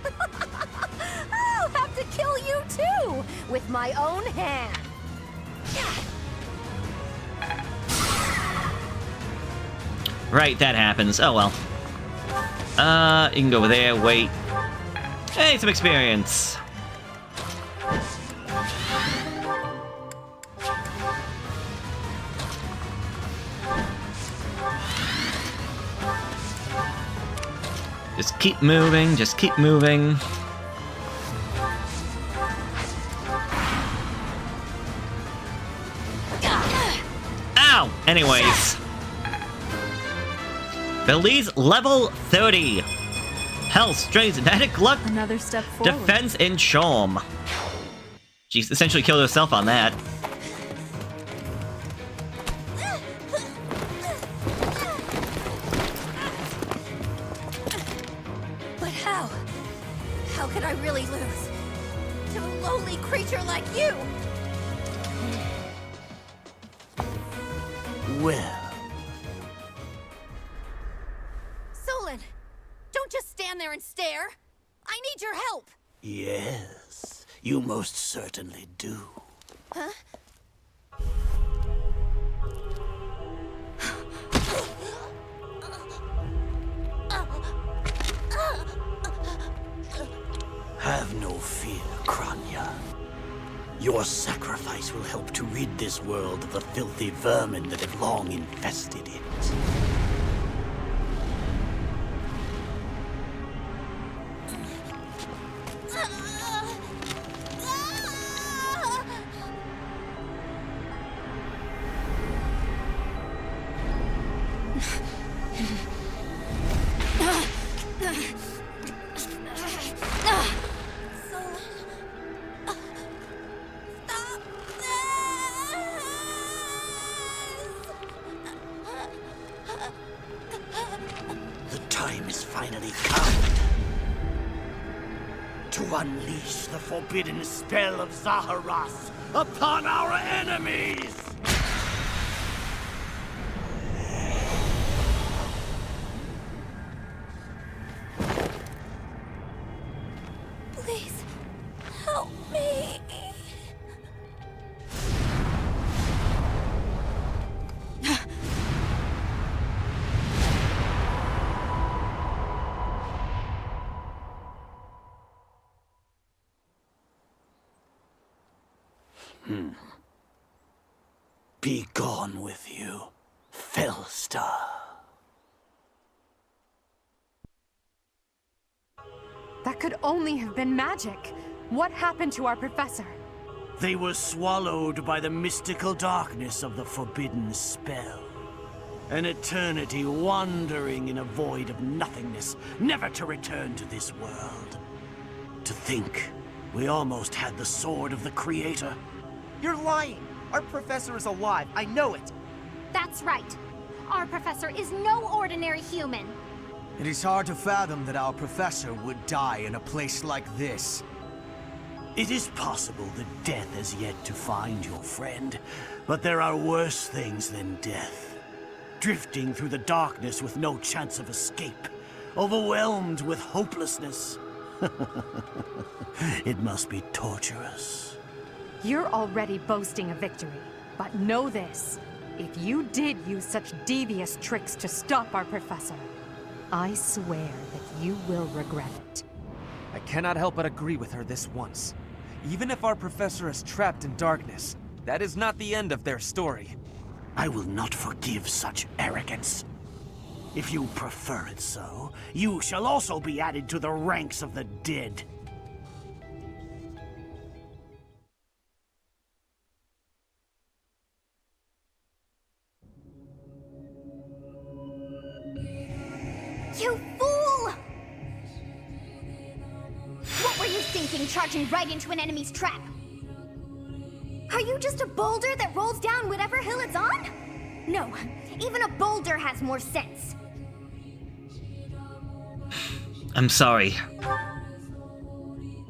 Q: I'll have to kill you too, with my own hand.
C: Right, that happens. Oh well. You can go over there, wait. Hey, some experience. Just keep moving, just keep moving. Ow! Anyways. Belize level 30. Health, strength, magic, luck,
K: another step forward.
C: Defense, and charm. She's essentially killed herself on that.
Q: But how? How could I really lose to a lowly creature like you?
E: Well.
Q: Solon, don't just stand there and stare. I need your help.
R: Yes, you most certainly do.
Q: Huh?
R: Have no fear, Kronya. Your sacrifice will help to rid this world of the filthy vermin that have long infested it. Forbidden spell of Zaharas upon our enemies!
Q: Please, help me.
R: Be gone with you, Felstar.
B: That could only have been magic. What happened to our professor?
R: They were swallowed by the mystical darkness of the forbidden spell. An eternity wandering in a void of nothingness, never to return to this world. To think, we almost had the sword of the Creator.
P: You're lying! Our professor is alive, I know it!
S: That's right. Our professor is no ordinary human.
T: It is hard to fathom that our professor would die in a place like this.
R: It is possible that death has yet to find your friend, but there are worse things than death. Drifting through the darkness with no chance of escape, overwhelmed with hopelessness. It must be torturous.
B: You're already boasting a victory, but know this. If you did use such devious tricks to stop our professor, I swear that you will regret it.
G: I cannot help but agree with her this once. Even if our professor is trapped in darkness, that is not the end of their story.
R: I will not forgive such arrogance. If you prefer it so, you shall also be added to the ranks of the dead.
S: You fool! What were you thinking, charging right into an enemy's trap? Are you just a boulder that rolls down whatever hill it's on? No, even a boulder has more sense.
C: I'm sorry.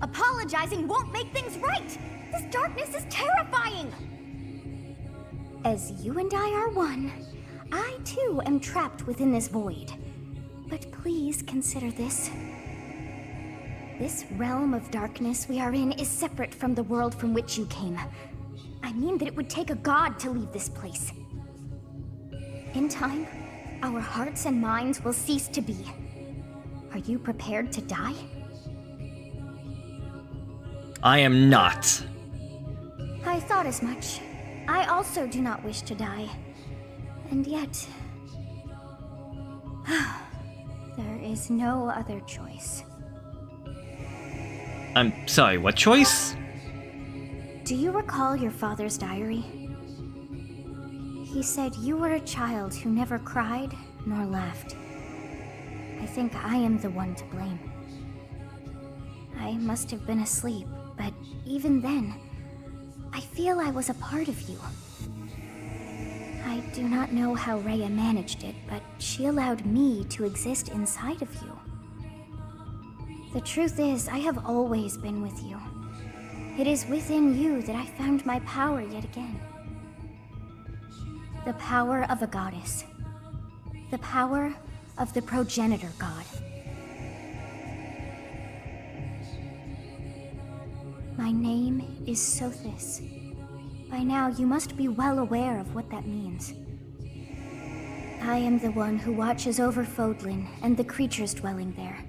S: Apologizing won't make things right! This darkness is terrifying! As you and I are one, I too am trapped within this void. But please consider this. This realm of darkness we are in is separate from the world from which you came. I mean that it would take a god to leave this place. In time, our hearts and minds will cease to be. Are you prepared to die?
C: I am not.
S: I thought as much. I also do not wish to die. And yet... there is no other choice.
C: I'm sorry, what choice?
S: Do you recall your father's diary? He said you were a child who never cried nor laughed. I think I am the one to blame. I must have been asleep, but even then, I feel I was a part of you. I do not know how Rhea managed it, but she allowed me to exist inside of you. The truth is, I have always been with you. It is within you that I found my power yet again. The power of a goddess. The power of the progenitor god. My name is Seteth. By now, you must be well aware of what that means. I am the one who watches over Fodlan and the creatures dwelling there.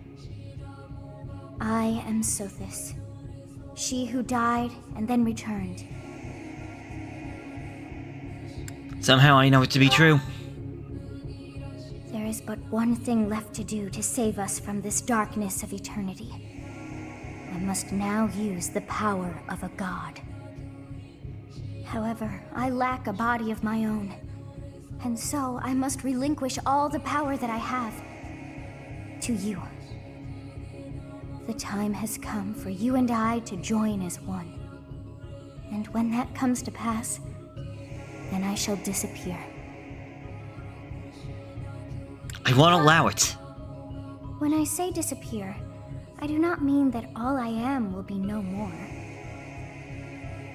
S: I am Seteth, she who died and then returned.
C: Somehow I know it to be true.
S: There is but one thing left to do to save us from this darkness of eternity. I must now use the power of a god. However, I lack a body of my own, and so I must relinquish all the power that I have to you. The time has come for you and I to join as one. And when that comes to pass, then I shall disappear.
C: I won't allow it.
S: When I say disappear, I do not mean that all I am will be no more.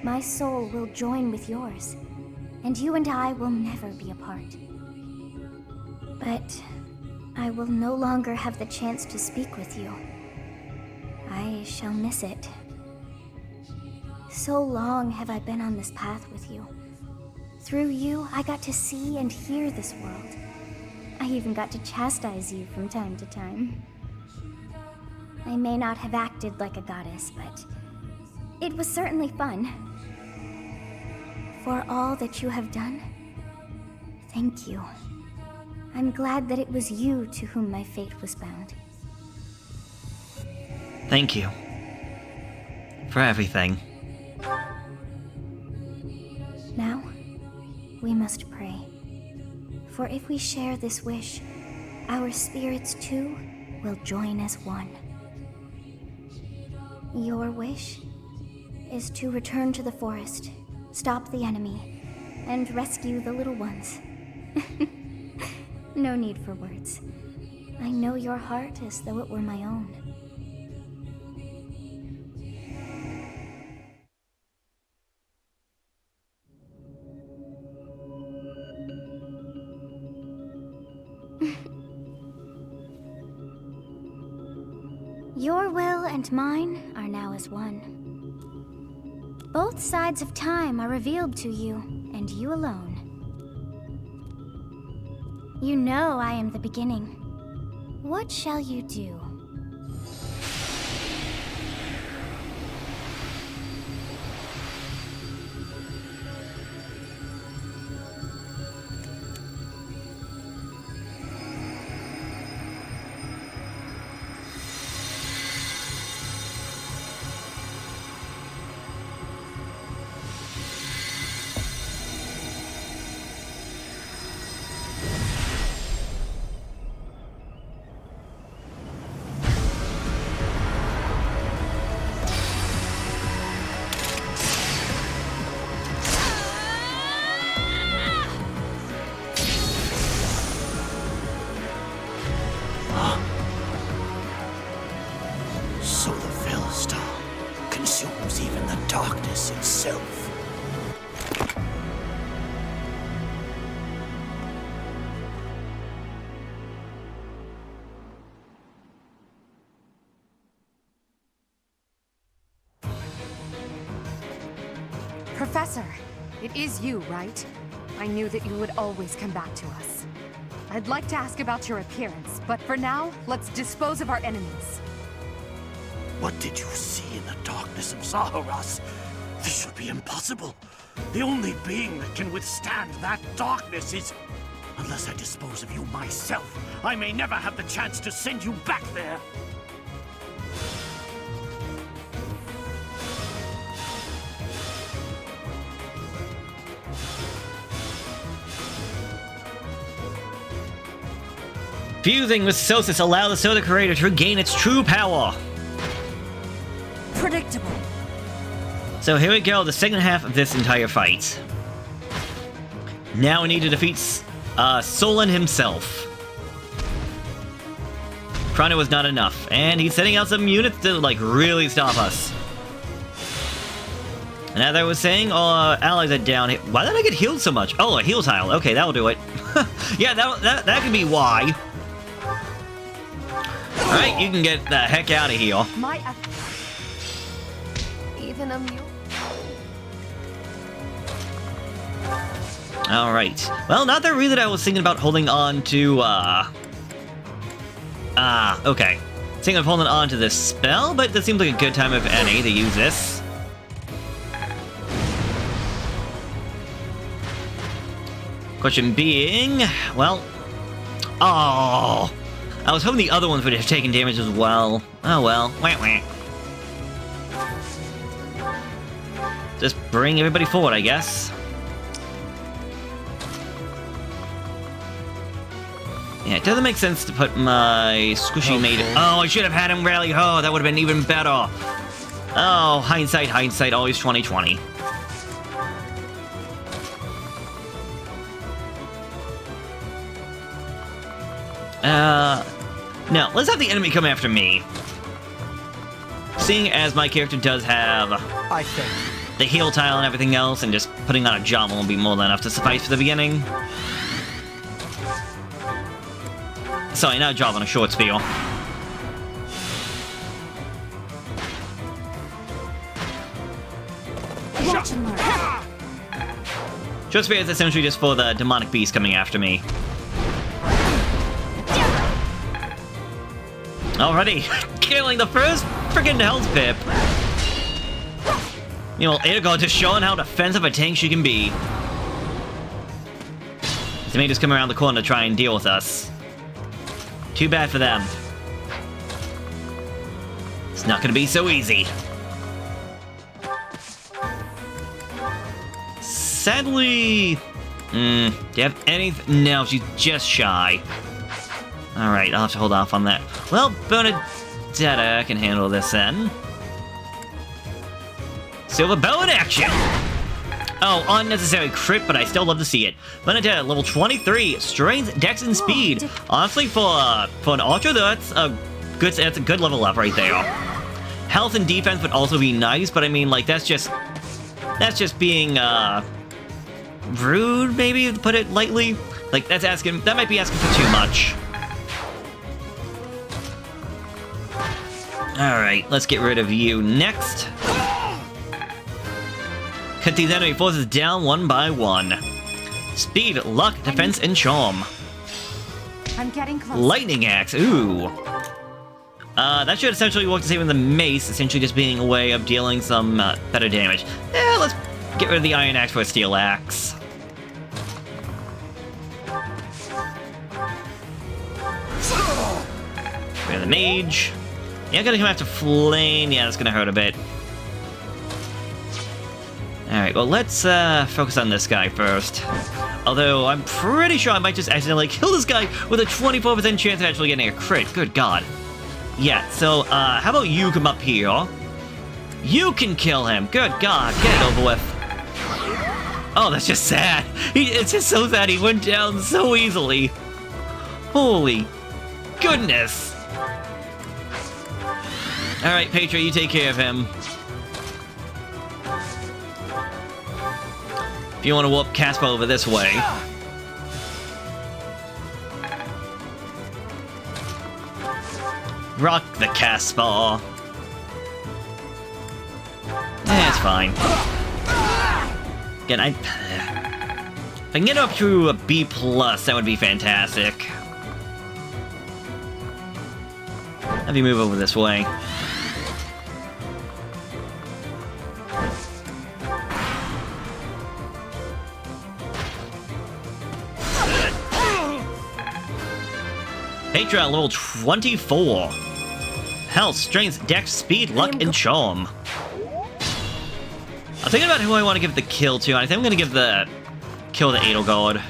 S: My soul will join with yours, and you and I will never be apart. But I will no longer have the chance to speak with you. I shall miss it. So long have I been on this path with you. Through you, I got to see and hear this world. I even got to chastise you from time to time. I may not have acted like a goddess, but it was certainly fun. For all that you have done, thank you. I'm glad that it was you to whom my fate was bound.
C: Thank you. For everything.
D: we must pray. For if we share this wish, our spirits too will join as one. Your wish is to return to the forest, stop the enemy, and rescue the little ones. No need for words. I know your heart as though it were my own. Your will and mine are now as one. Both sides of time are revealed to you, and you alone. You know I am the beginning. What shall you do?
R: Itself.
B: Professor, it is you, right? I knew that you would always come back to us. I'd like to ask about your appearance, but for now, let's dispose of our enemies.
R: What did you see in the darkness of Zaharas? This should be impossible. The only being that can withstand that darkness is... Unless I dispose of you myself, I may never have the chance to send you back there.
C: Fusing with Sosis allow the Soda Creator to regain its true power.
J: Predictable.
C: So here we go, the second half of this entire fight. Now we need to defeat Solon himself. Chrono was not enough, and he's sending out some units to, like, really stop us. And as I was saying, all allies are down here. Why did I get healed so much? Oh, a heal tile. Okay, that'll do it. Yeah, that could be why. Alright, you can get the heck out of here.
B: Even a mule.
C: Alright. Well, not that really that I was thinking about holding on to, okay. Thinking of holding on to this spell, but this seems like a good time, if any, to use this. Question being, well... Oh! I was hoping the other ones would have taken damage as well. Oh well. Wah, wah. Just bring everybody forward, I guess. Yeah, it doesn't make sense to put my squishy mate... Oh, I should have had him rally. Oh, that would have been even better. Oh, hindsight, always 20/20. No, let's have the enemy come after me. Seeing as my character does have the heal tile and everything else, and just putting on a job won't be more than enough to suffice for the beginning. Sorry, not a job on a short spear.
J: Watch and learn.
C: Short spear is essentially just for the demonic beast coming after me. Already killing the first freaking health pip. You know, Edelgard just showing how defensive a tank she can be. They may just come around the corner to try and deal with us. Too bad for them. It's not gonna be so easy. Sadly... Do you have anything? No, she's just shy. Alright, I'll have to hold off on that. Well, Burnadetta can handle this then. Silver bow in action! Oh, unnecessary crit, but I still love to see it. Burnadetta, level 23, strength, dex, and speed. Honestly, for an archer, that's a good level up right there. Health and defense would also be nice, but I mean, like, that's just being, rude, maybe, to put it lightly. Like, that might be asking for too much. Alright, let's get rid of you next. Cut these enemy forces down one by one. Speed, luck, defense, and charm.
B: I'm getting close.
C: Lightning axe, ooh. That should essentially work the same with the mace, essentially just being a way of dealing some better damage. Let's get rid of the iron axe for a steel axe. Rid of the mage. Yeah, I'm gonna come after Flame. Yeah, that's gonna hurt a bit. Alright, well, let's focus on this guy first. Although, I'm pretty sure I might just accidentally kill this guy with a 24% chance of actually getting a crit. Good God. Yeah, so, how about you come up here? You can kill him. Good God, get it over with. Oh, that's just sad. It's just so sad he went down so easily. Holy goodness. Alright, Petra, you take care of him. If you want to whoop Casper over this way. Rock the Casper. It's fine. Again, if I can get up to a B+, that would be fantastic. Have you move over this way. Petra, level 24. Health, strength, dex, speed, luck, and charm. I'm thinking about who I want to give the kill to, and I think I'm going to give the kill to Edelgard.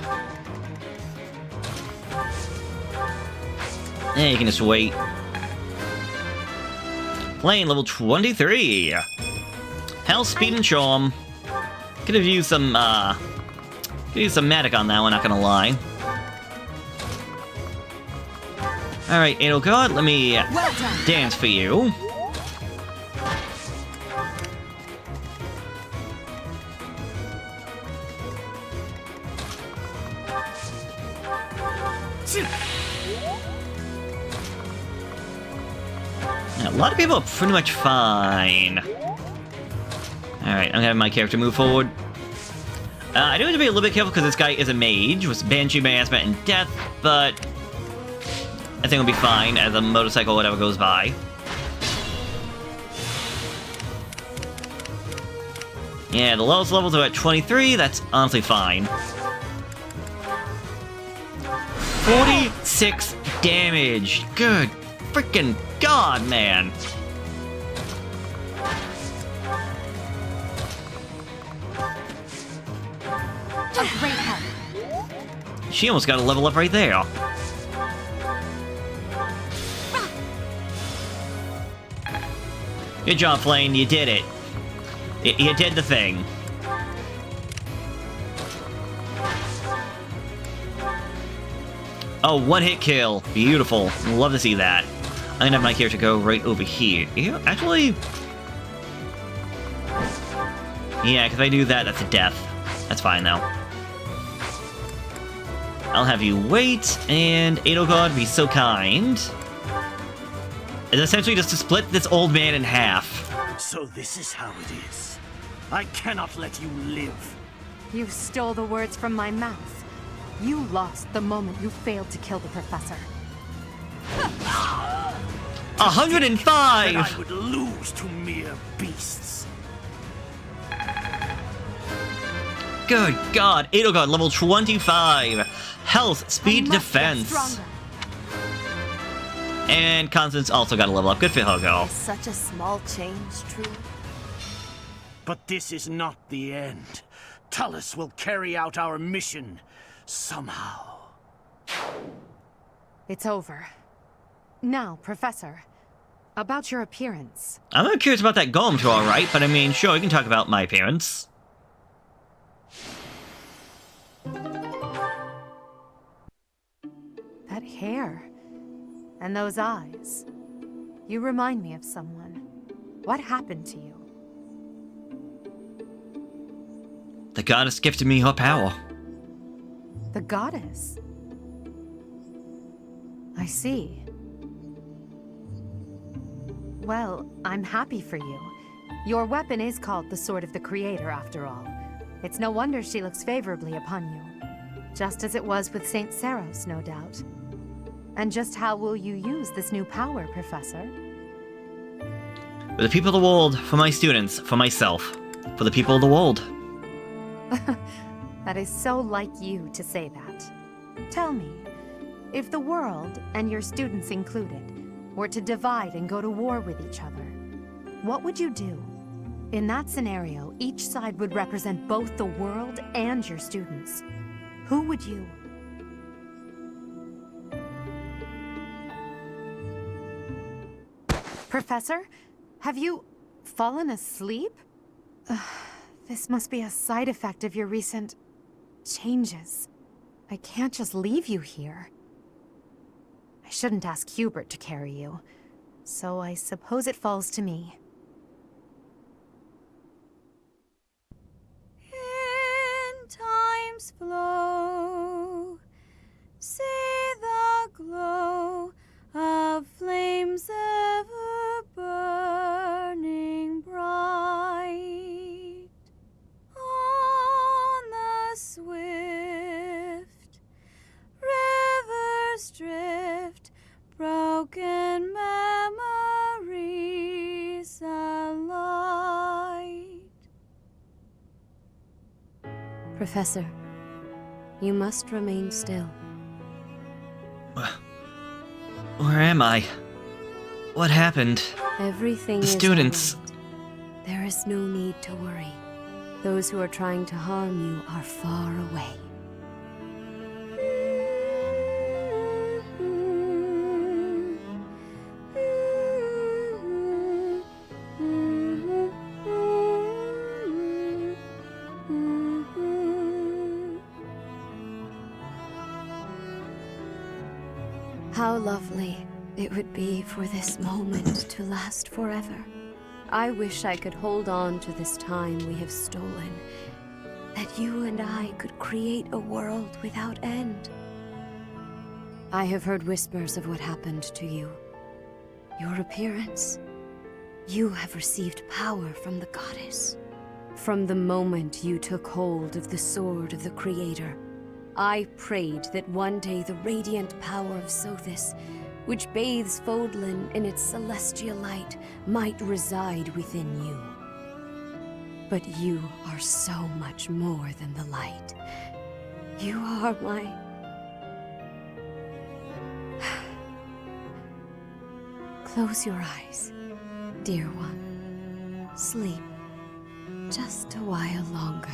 C: Yeah, you can just wait. Flame, level 23. Health, speed, and charm. Could have used some magic on that one, not gonna lie. Alright, Edelgard, let me dance for you. A lot of people are pretty much fine. Alright, I'm gonna have my character move forward. I do have to be a little bit careful because this guy is a mage with Banshee, Miasma, and Death, but I think it'll be fine as a motorcycle or whatever goes by. Yeah, the lowest levels are at 23, that's honestly fine. 46 damage! Good freaking God, man!
B: A great help.
C: She almost got a level up right there. Good job, Flame. You did it. You did the thing. Oh, one-hit kill. Beautiful. Love to see that. I'm gonna have my character go right over here. Yeah, actually... Yeah, because if I do that, that's a death. That's fine, though. I'll have you wait, and Edelgard, be so kind. It's essentially just to split this old man in half.
R: So this is how it is. I cannot let you live.
B: You stole the words from my mouth. You lost the moment you failed to kill the professor.
C: 105!
R: Then I would lose to mere beasts.
C: Good God, Edelgard, level 25. Health, speed, defense. And Constance also got a level up. Good for her, girl.
Q: Such a small change, true.
R: But this is not the end. Tullus will carry out our mission somehow.
B: It's over. Now, Professor, about your appearance.
C: I'm not curious about that golem tour, alright, but I mean, sure, we can talk about my appearance.
B: That hair. And those eyes. You remind me of someone. What happened to you?
C: The goddess gifted me her power.
B: The goddess? I see. Well, I'm happy for you. Your weapon is called the Sword of the Creator, after all. It's no wonder she looks favorably upon you. Just as it was with St. Saros, no doubt. And just how will you use this new power, Professor?
C: For the people of the world, for my students, for myself. For the people of the world.
B: That is so like you to say that. Tell me, if the world, and your students included, were to divide and go to war with each other, what would you do? In that scenario, each side would represent both the world and your students. Who would you? Professor, have you fallen asleep? This must be a side effect of your recent changes. I can't just leave you here. I shouldn't ask Hubert to carry you, so I suppose it falls to me.
U: In time's flow, see the glow of flames ever burning bright on the swift rivers drift, broken memories alight.
O: Professor, you must remain still.
C: Where am I? What happened?
O: Everything
C: The
O: is
C: students.
O: alright. There is no need to worry. Those who are trying to harm you are far away. How lovely it would be for this moment to last forever. I wish I could hold on to this time we have stolen, that you and I could create a world without end. I have heard whispers of what happened to you. Your appearance. You have received power from the goddess. From the moment you took hold of the Sword of the Creator, I prayed that one day the radiant power of Seteth, which bathes Fodlan in its celestial light, might reside within you. But you are so much more than the light. You are my... Close your eyes, dear one. Sleep just a while longer.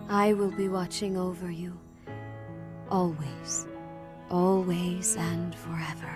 O: I will be watching over you, always, always and forever.